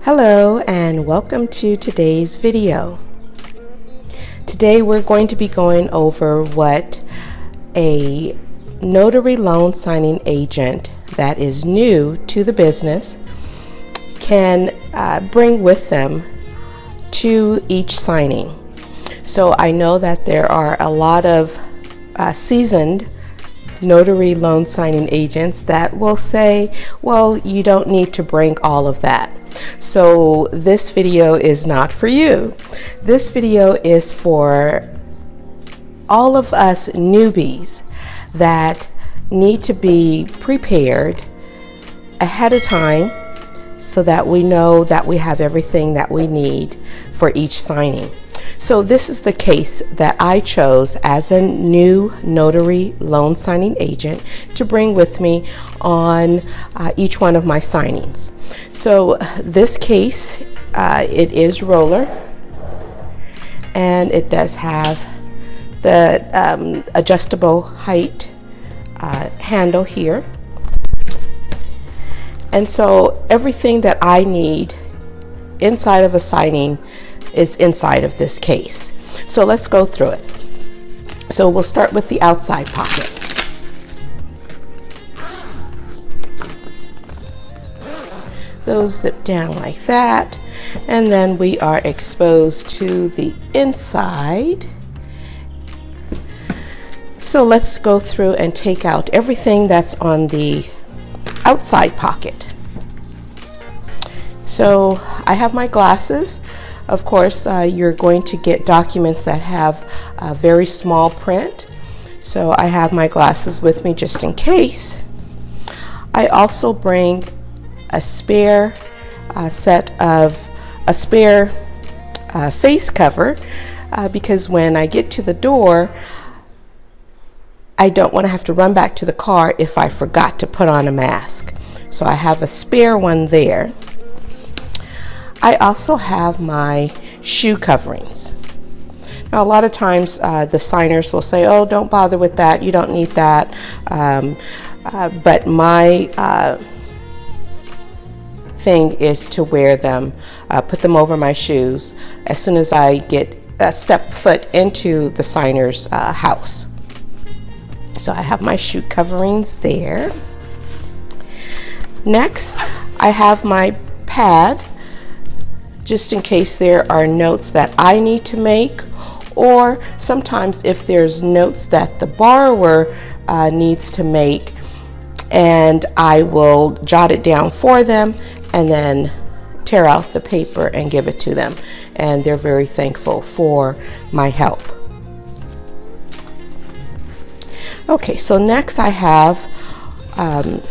Hello and welcome to today's video. Today we're going to be going over what a notary loan signing agent that is new to the business can bring with them to each signing. So I know that there are a lot of seasoned notary loan signing agents that will say, well, you don't need to bring all of that. So this video is not for you. This video is for all of us newbies that need to be prepared ahead of time so that we know that we have everything that we need for each signing. So this is the case that I chose as a new notary loan signing agent to bring with me on each one of my signings. So this case, it is roller, and it does have the adjustable height handle here. And so everything that I need inside of a signing is inside of this case. So let's go through it. So we'll start with the outside pocket. Those zip down like that, and then we are exposed to the inside. So let's go through and take out everything that's on the outside pocket. So I have my glasses. Of course, you're going to get documents that have a very small print. So I have my glasses with me just in case. I also bring a spare face cover because when I get to the door, I don't want to have to run back to the car if I forgot to put on a mask. So I have a spare one there. I also have my shoe coverings. Now, a lot of times the signers will say, oh, don't bother with that, you don't need that. But my thing is to wear them, put them over my shoes as soon as I step foot into the signer's house. So I have my shoe coverings there. Next, I have my pad, just in case there are notes that I need to make, or sometimes if there's notes that the borrower needs to make, and I will jot it down for them and then tear out the paper and give it to them, and they're very thankful for my help. Okay, so next I have some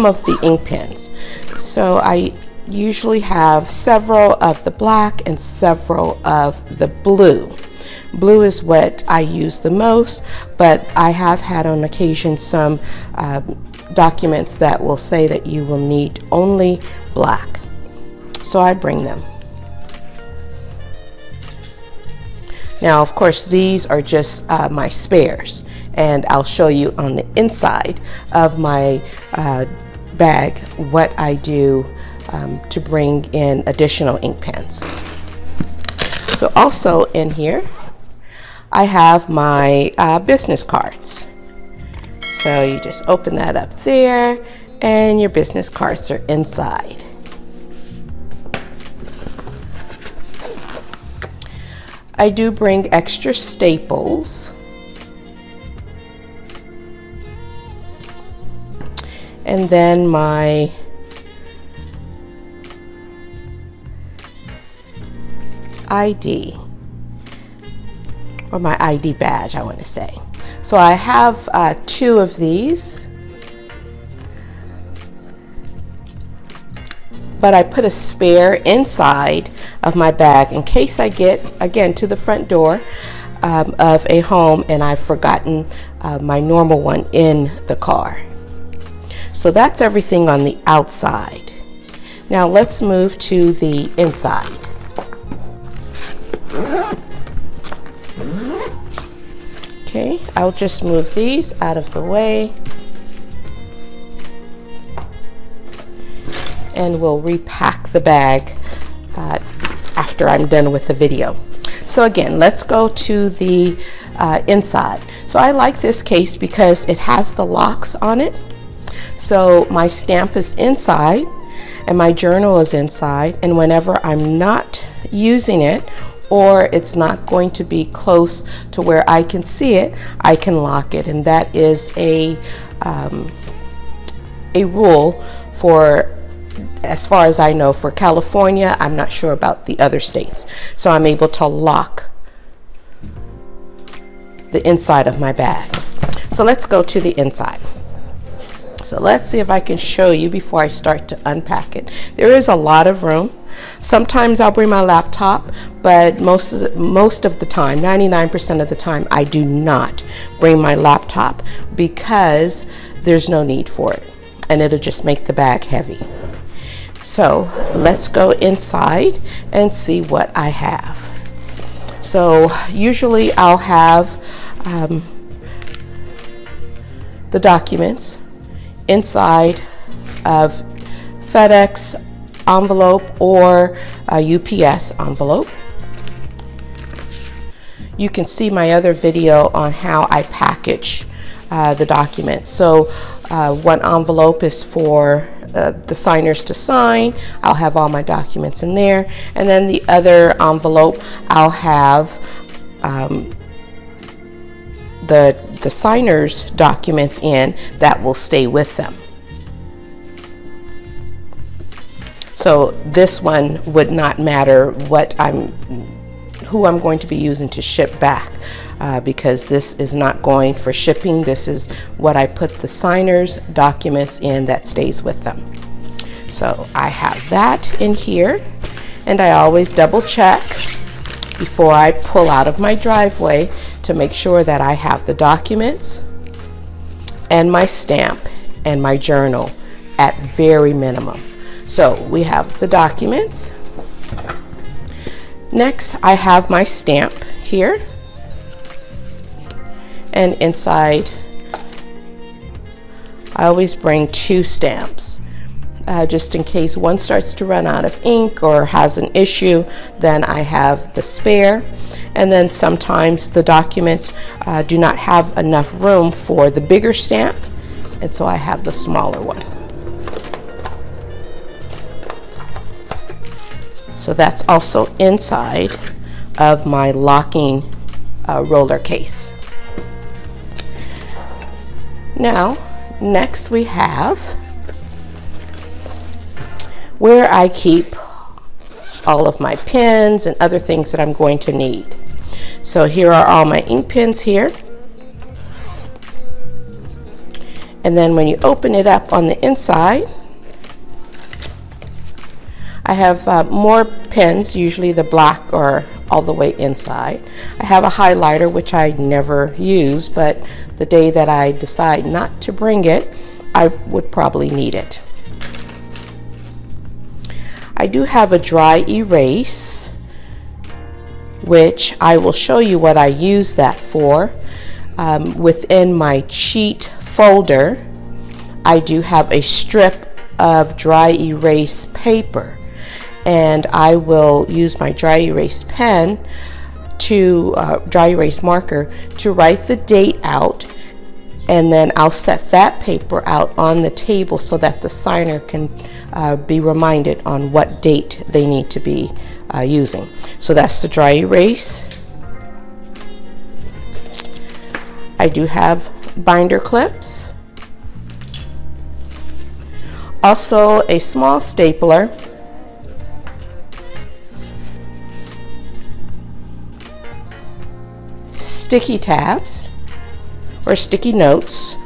of the ink pens. So I usually have several of the black and several of the blue. Blue is what I use the most, but I have had on occasion some documents that will say that you will need only black. So I bring them. Now, of course, these are just my spares, and I'll show you on the inside of my bag what I do to bring in additional ink pens. So also in here, I have my business cards. So you just open that up there, and your business cards are inside. I do bring extra staples. And then my ID, or my ID badge, I want to say. So I have 2 of these, but I put a spare inside of my bag in case I get, again, to the front door of a home and I've forgotten my normal one in the car. So that's everything on the outside. Now let's move to the inside. Okay, I'll just move these out of the way. and we'll repack the bag after I'm done with the video. So again, let's go to the inside. So I like this case because it has the locks on it. So my stamp is inside and my journal is inside, and whenever I'm not using it or it's not going to be close to where I can see it, I can lock it. And that is a rule for, as far as I know, for California. I'm not sure about the other states. So I'm able to lock the inside of my bag. So let's go to the inside. So let's see if I can show you before I start to unpack it. There is a lot of room. Sometimes I'll bring my laptop, but most of the time, 99% of the time, I do not bring my laptop because there's no need for it, and it'll just make the bag heavy. So let's go inside and see what I have. So usually I'll have the documents inside of FedEx envelope or a UPS envelope. You can see my other video on how I package the documents. So one envelope is for the signers to sign. I'll have all my documents in there, and then the other envelope I'll have the signers' documents in that will stay with them. So this one would not matter who I'm going to be using to ship back, because this is not going for shipping. This is what I put the signers' documents in that stays with them. So I have that in here, and I always double check before I pull out of my driveway to make sure that I have the documents and my stamp and my journal at very minimum. So we have the documents. Next, I have my stamp here, and inside I always bring 2 stamps. Just in case one starts to run out of ink or has an issue, then I have the spare. And then sometimes the documents do not have enough room for the bigger stamp, and so I have the smaller one. So that's also inside of my locking roller case. Now, next we have where I keep all of my pens and other things that I'm going to need. So here are all my ink pens here. And then when you open it up on the inside, I have more pens, usually the black or all the way inside. I have a highlighter, which I never use, but the day that I decide not to bring it, I would probably need it. I do have a dry erase, which I will show you what I use that for. Within my cheat folder, I do have a strip of dry erase paper, and I will use my dry erase pen to dry erase marker to write the date out, and then I'll set that paper out on the table so that the signer can be reminded on what date they need to be using. So that's the dry erase. I do have binder clips, also a small stapler, sticky tabs or sticky notes,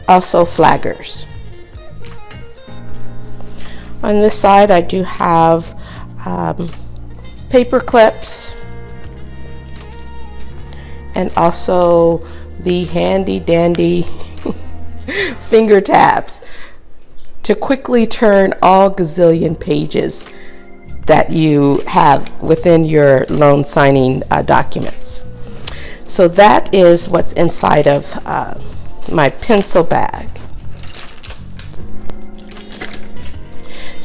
also flaggers. On this side I do have paper clips and also the handy dandy finger tabs to quickly turn all gazillion pages that you have within your loan signing documents. So that is what's inside of my pencil bag.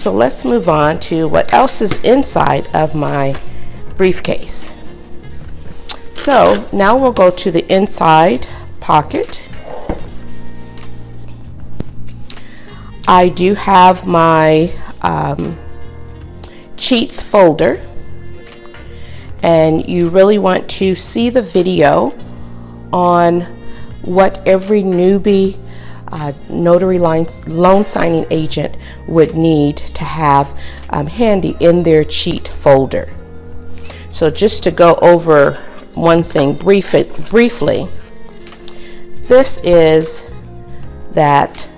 So let's move on to what else is inside of my briefcase. So now we'll go to the inside pocket. I do have my cheats folder, and you really want to see the video on what every newbie notary loan signing agent would need to have handy in their cheat folder. So just to go over one thing briefly, this is that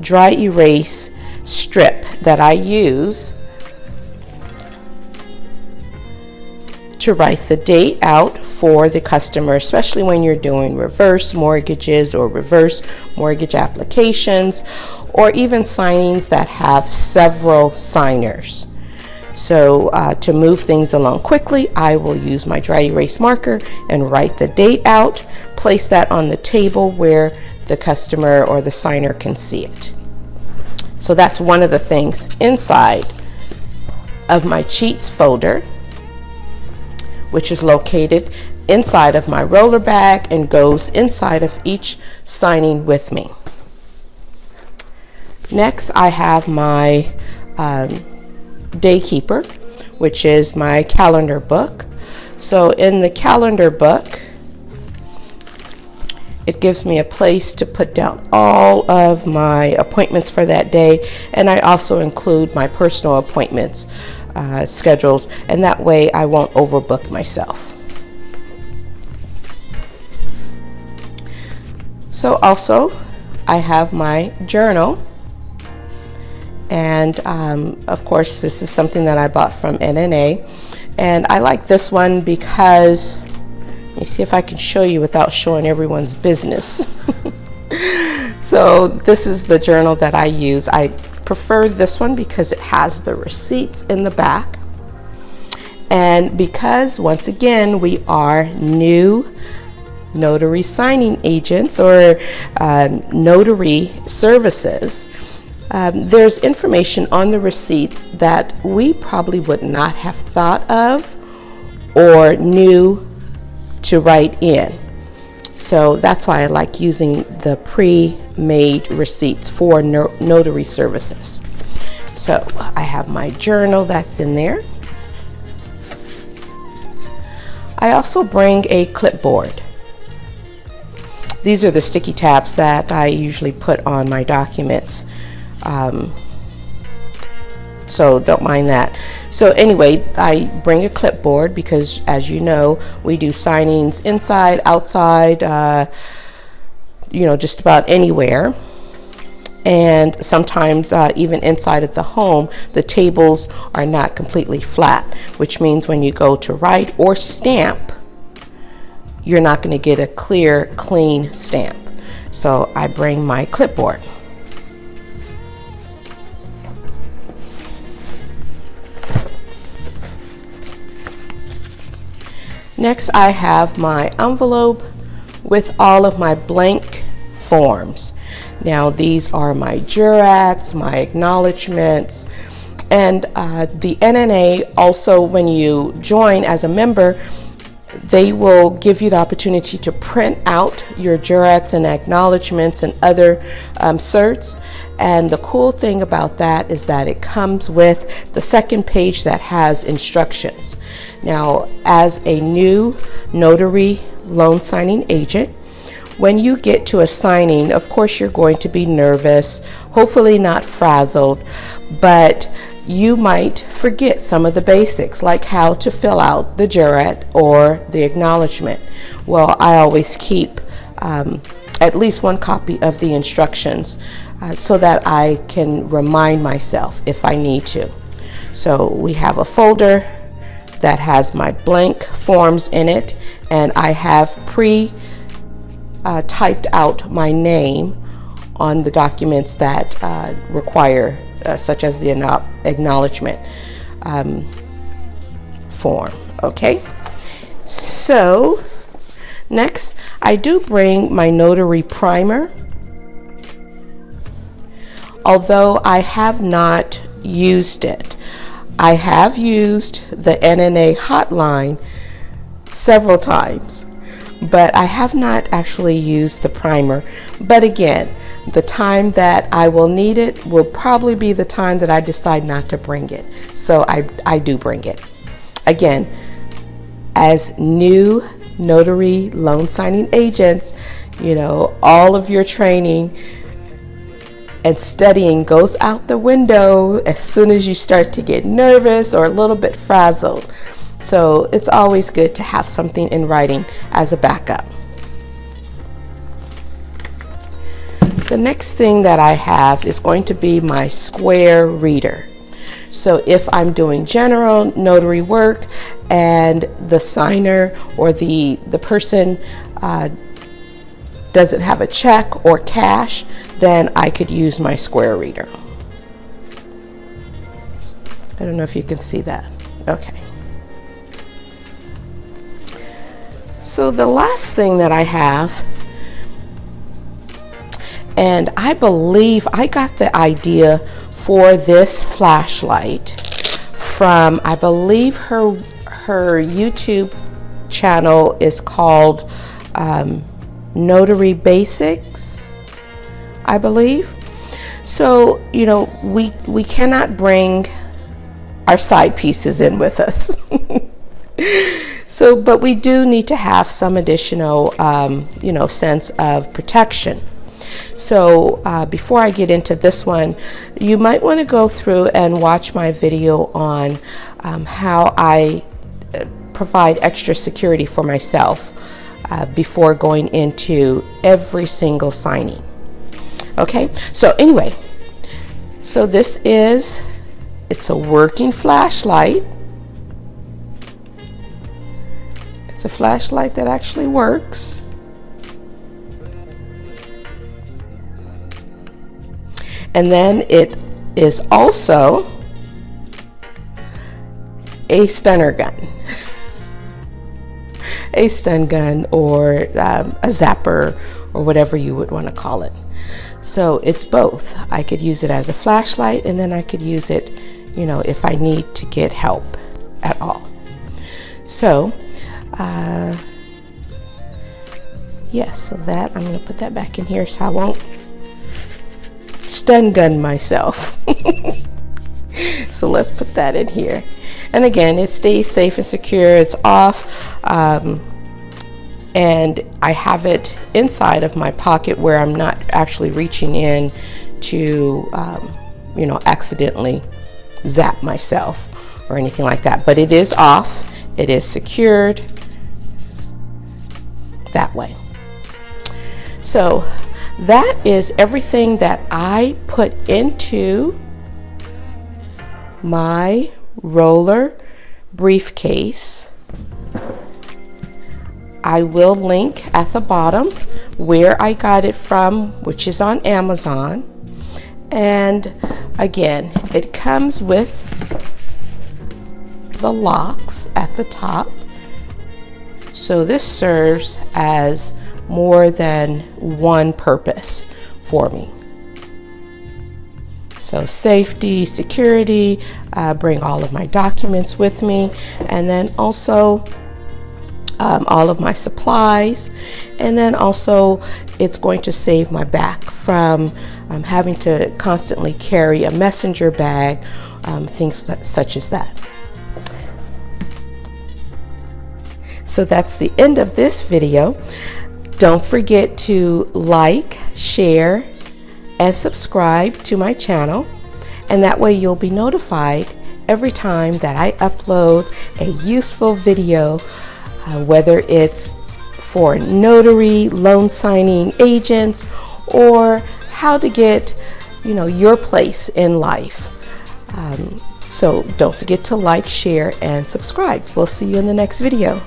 dry erase strip that I use to write the date out for the customer, especially when you're doing reverse mortgages or reverse mortgage applications, or even signings that have several signers. So to move things along quickly, I will use my dry erase marker and write the date out, place that on the table where the customer or the signer can see it. So that's one of the things inside of my cheats folder, which is located inside of my roller bag and goes inside of each signing with me. Next, I have my Daykeeper, which is my calendar book. So in the calendar book, it gives me a place to put down all of my appointments for that day, and I also include my personal appointments schedules, and that way I won't overbook myself. So also I have my journal, and of course this is something that I bought from NNA, and I like this one because, let me see if I can show you without showing everyone's business. So this is the journal that I use. I prefer this one because it has the receipts in the back, and because once again we are new notary signing agents or notary services, there's information on the receipts that we probably would not have thought of or knew to write in. So that's why I like using the pre-made receipts for notary services. So I have my journal that's in there. I also bring a clipboard. These are the sticky tabs that I usually put on my documents. So don't mind that. So anyway, I bring a clipboard because, as you know, we do signings inside, outside, just about anywhere. And sometimes even inside of the home, the tables are not completely flat, which means when you go to write or stamp, you're not going to get a clear, clean stamp. So I bring my clipboard. Next, I have my envelope with all of my blank forms. Now, these are my jurats, my acknowledgments, and the NNA also, when you join as a member, they will give you the opportunity to print out your jurats and acknowledgments and other certs. And the cool thing about that is that it comes with the second page that has instructions. Now, as a new notary loan signing agent, when you get to a signing, of course you're going to be nervous, hopefully not frazzled, but you might forget some of the basics, like how to fill out the jurat or the acknowledgement. Well, I always keep at least one copy of the instructions so that I can remind myself if I need to. So we have a folder that has my blank forms in it, and I have typed out my name on the documents that require such as the acknowledgement form. Okay, so next I do bring my Notary Primer. Although I have not used it. I have used the NNA hotline several times, but I have not actually used the primer. But again, the time that I will need it will probably be the time that I decide not to bring it. So I do bring it. Again, as new notary loan signing agents, you know, all of your training and studying goes out the window as soon as you start to get nervous or a little bit frazzled. So it's always good to have something in writing as a backup. The next thing that I have is going to be my square reader. So if I'm doing general notary work and the signer or the person doesn't have a check or cash, then I could use my square reader. I don't know if you can see that. Okay. So the last thing that I have, and I believe I got the idea for this flashlight from, I believe her YouTube channel is called Notary Basics, I believe. So, you know, we cannot bring our side pieces in with us. So, but we do need to have some additional, you know, sense of protection. So before I get into this one, you might want to go through and watch my video on how I provide extra security for myself before going into every single signing. Okay, so anyway, so this is, it's a working flashlight. It's a flashlight that actually works. And then it is also a stunner gun, a stun gun, or a zapper, or whatever you would want to call it. So it's both. I could use it as a flashlight, and then I could use it, you know, if I need to get help at all. So, yes, so that, I'm going to put that back in here so I won't stun gun myself. So let's put that in here. And again, it stays safe and secure. It's off, and I have it inside of my pocket where I'm not actually reaching in to you know, accidentally zap myself or anything like that. But it is off, it is secured that way. So that is everything that I put into my roller briefcase. I will link at the bottom where I got it from, which is on Amazon. And again, it comes with the locks at the top. So this serves as more than one purpose for me. So safety, security, bring all of my documents with me, and then also all of my supplies, and then also it's going to save my back from having to constantly carry a messenger bag, things such as that. So that's the end of this video. Don't forget to like, share, and subscribe to my channel, and that way you'll be notified every time that I upload a useful video, whether it's for notary loan signing agents or how to get, you know, your place in life. So don't forget to like, share, and subscribe. We'll see you in the next video.